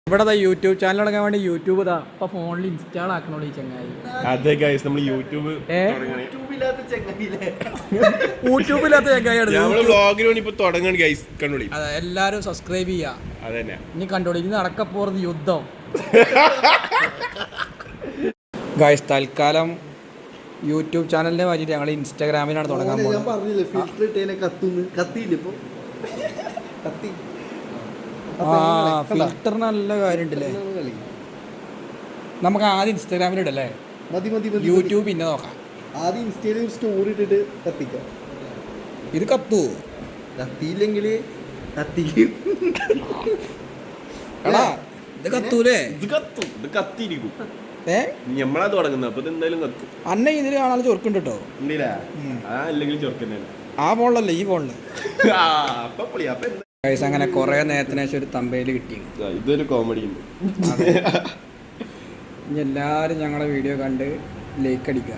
ഇവിടെ YouTube channel തുടങ്ങാൻ വേണ്ടി യൂട്യൂബ് ഇപ്പൊ ഫോണിൽ ഇൻസ്റ്റാൾ ആക്കണോളൂ ഈ ചങ്ങായി. അതെ ഗൈസ്, നമ്മൾ യൂട്യൂബ് യൂട്യൂബില്ലാത്ത ചങ്ങായിയാണ്. നമ്മള് വ്ളോഗിന് വേണ്ടി ഇപ്പൊ തുടങ്ങാണ് ഗൈസ്. കണ്ടോളി, അതെ, എല്ലാരും സബ്സ്ക്രൈബ് ചെയ്യാ. അതന്നെ ഇനി കണ്ടോളി, ഇനി നടക്കപ്പോறது യുദ്ധം. ഗൈസ്, തൽക്കാലം യൂട്യൂബ് ചാനലിന്റെ മാറ്റിട്ട് ഞങ്ങൾ ഇൻസ്റ്റാഗ്രാമിലാണ് തുടങ്ങാൻ ഫിൽറ്റർ നല്ല കാര്യമുണ്ടല്ലേ. നമുക്ക് ആദ്യം ഇൻസ്റ്റാഗ്രാമിൽ ഇടല്ലേ, യൂട്യൂബ് പിന്നെ നോക്കാം. ആദ്യം ഇൻസ്റ്റയിൽ ഒരു സ്റ്റോറി ഇട്ടിട്ട് കത്തിക്കാം. ഇത് കത്തു കത്തിയില്ലെങ്കിൽ കത്തിക്കും. എടാ ഇത് കത്തൂലേ? ഇത് കത്തിയിരിക്കും. ഞമ്മളാ തുടങ്ങുന്നത്, അപ്പൊ എന്തായാലും കത്തും. അന്നെ ഇതിൽ കാണാൻ ചൊറുക്കുണ്ട് കേട്ടോ. അല്ലെങ്കിൽ ചൊറുക്കന്നെ ആ ഫോണിലല്ലേ, ഈ ഫോണില്. അങ്ങനെ കുറെ നേരത്തിന് ശേഷം ഒരു തമ്പയിൽ കിട്ടി. ഇതൊരു കോമഡി ഉണ്ട്. ഇനി എല്ലാരും ഞങ്ങളുടെ വീഡിയോ കണ്ട് ലൈക്ക് അടിക്കുക.